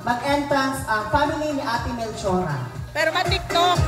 mag-entrance ang family ni Ate Melchora. Pero ma-TikTok!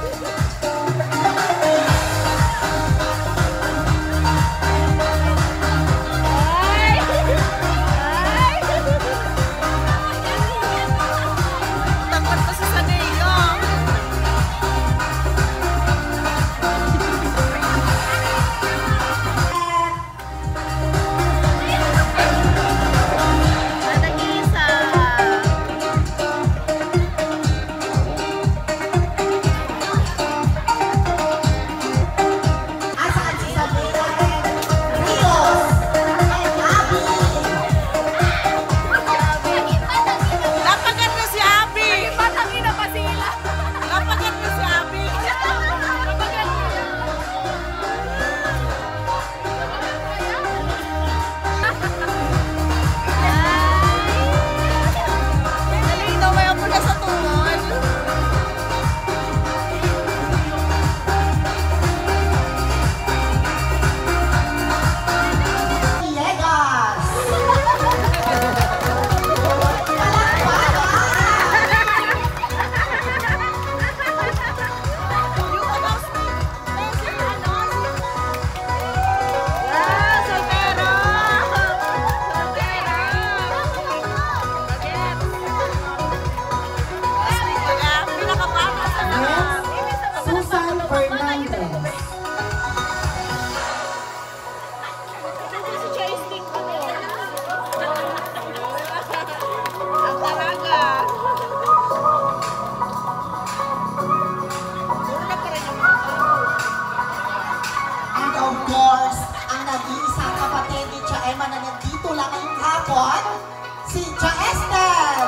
Si Cha Esther!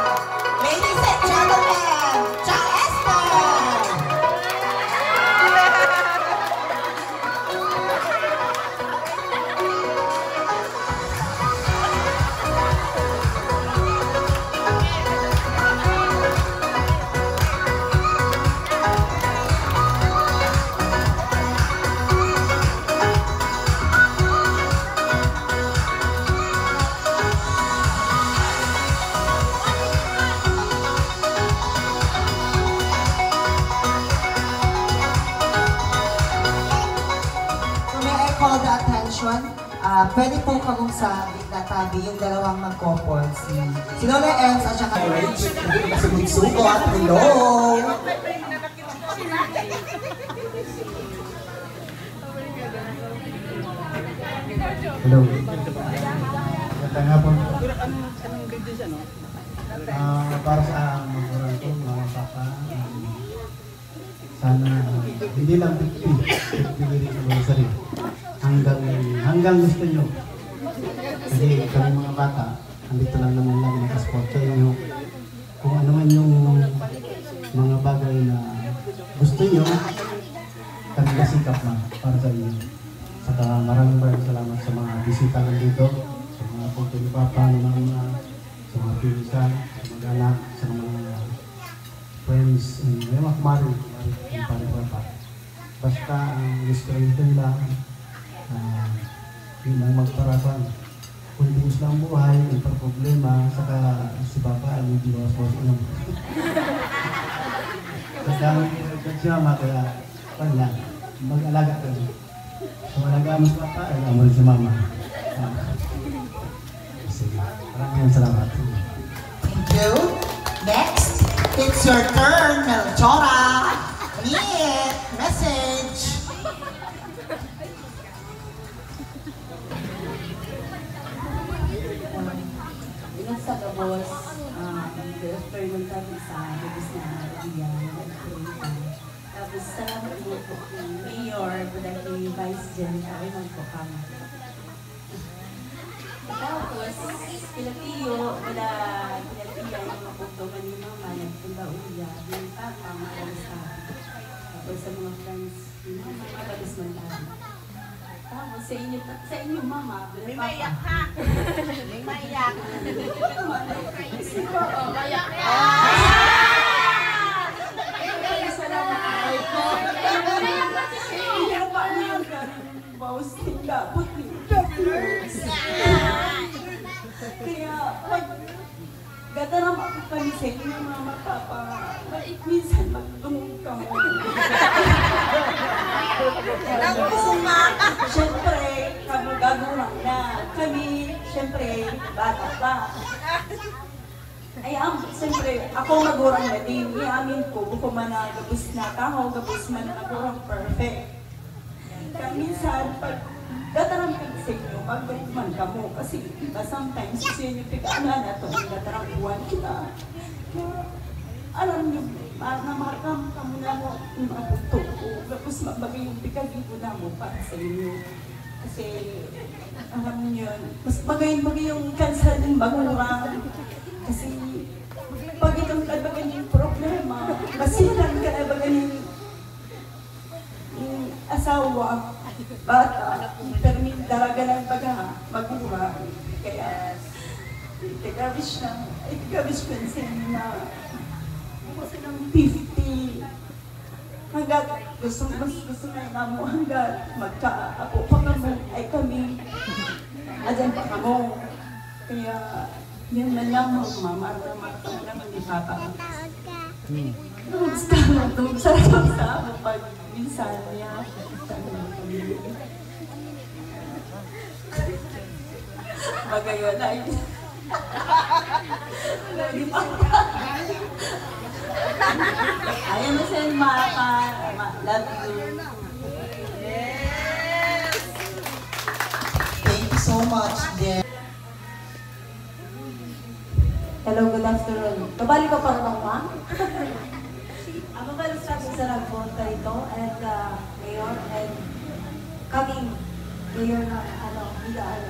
Ladies and gentlemen, Cha Esther! Call the attention, pwede po kamong sa tabi yung dalawang mag-couple, si Lola Els at saka sugod-sugot. Hello! Hello. Magandang hapon. Para sa mga ko, mga papa, sana hindi lang bigyan ng sarili. Hanggang gusto nyo. Kasi kami mga bata, andito lang naman lagi nakasupport sa inyo. Kung ano man yung mga bagay na gusto nyo, kami nasikap na para sa inyo. Saka maraming salamat sa mga bisita nandito, sa mga punto ni Papa, sa mga pinsan, sa mga anak, sa mga friends, yung mga kumari, yung Papa. Basta ang gusto nila, yun ang magparapan. Kung hindi gusto ang buhay, may problema, saka si Papa ay hindi bawas-bawas inom. Basta si Mama, kaya kanya, mag-alaga ka. Kung alaga mo si Papa, alaga mo si Mama. Sige, maraming salamat. Thank you. Next, it's your turn, Melchora. Need message. Sa gabos, experiment kami sa gabos na Maria. Tapos salamat mo po kay Mayor, budak kay Vice Gen, kami man po kami. Tapos, pinatiyo, wala pinatiya yung mga pagtuman ni Mama, nagpunta uya, yung Papa, makalas kami. Tapos sa mga friends, yung Mama, makalas man kami. Tapos sa inyo Mama, may maiyak ha! May maiyak! Maiyak na! Salamat ko! Kaya pa niyo yung bawas nila, buti kaya, ganda naman ako lang sa inyo, mama, papa. Minsan magdungog ka mo. Siyempre, gagurang na. Kami, siyempre, bata pa. Ay, siyempre, ako magurang na din. Iamin ko, buko man na gabus na kaho, gabus man na magurang perfect. Kaya minsan, pag datarang ka sa inyo, magbalik man ka mo. Kasi iba sometimes, sa inyo, tigaanan na ito, datarang buwan kita. Kaya, alam niyo, namakam ka mo na mo, yung mga puto ko. Tapos magbagay yung pikagibo na mo para sa inyo. Kasi, alam niyo, mas bagay yung kansa din magurang. Kasi, pag itong kalabagan yung problema, masilang kalabagan yung asawa, bata, pero may dalaga ng baga, magura. Kaya, tigabis ko sa inyo na kasi ng 50. Hanggat gusto na nga mo, hanggat magka-apo pa kamo, ay kami, adyan pa kamo. Kaya, yan man lang mo, mama-mama naman ni Papa. Sarap sa ako pag minsan niya. Magayon ay. Ayaw mo sa'yo, Mama. Love you. Thank you so much, Jen. Hello, good afternoon. Kabali ka para ng ma? Ang mabalik sa akin sa nagpunta ito at mayor and kaming mayor ng Higaan.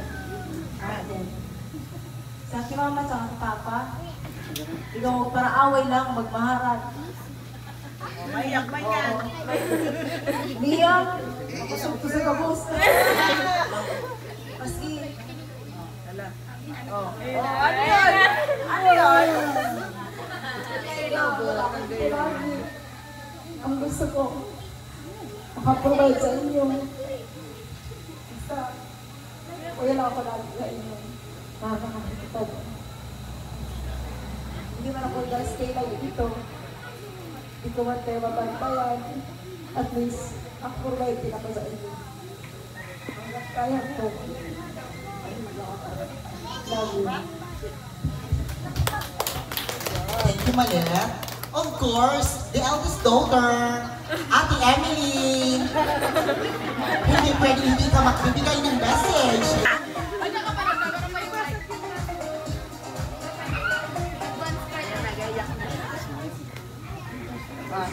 Sa aking mama at sa papa, ikaw para away lang, magmaharat. Mayak man yan. Mia, ako sa kabos. Maski, Ano yun? Ano yun? ang gusto ko, makaprovide sa inyo. Basta, kuya lang ako lagi sa inyo. Nakakakitog. Hindi man ako stay lang dito. Hindi ko man tayo mabantayan. At least, ako provide din ako sa inyo. Hanggang kaya ko. Love you. Thank you, Malet. Of course, the eldest daughter, Ate Emily. Hindi pwede hindi ka magbibigay ng message.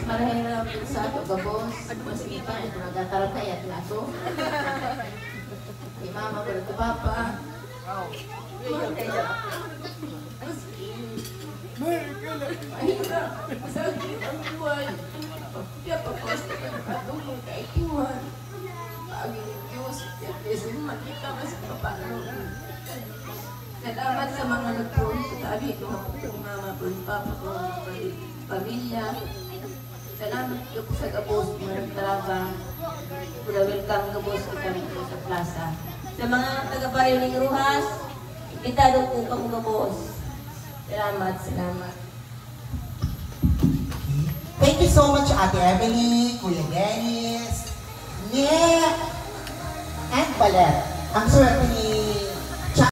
Marahil na sa ato gabos, mas kita ito nagkakaroon tayo at laso. Kay mama, pero ito papa. Mahirap, masakit ang buwan. Kaya paposto ka na katulong kay Tuhan. Pagin ng Diyos, kasi makita ka sa kapano. Salamat sa mga nagpunta. Sabi ko, ang mama ko, ang papa ko, ang pamilya. Salamat ko sa gabos, mga nagtalaga. Kula welcome gabos ko kami sa plaza. Sa mga taga-baryo ng Ruhas, imbitado po kami gabos. Salamat, salamat. Thank you so much, Ate Emily, Kuya Dennis, Nick, and Balet. Ang swerte ni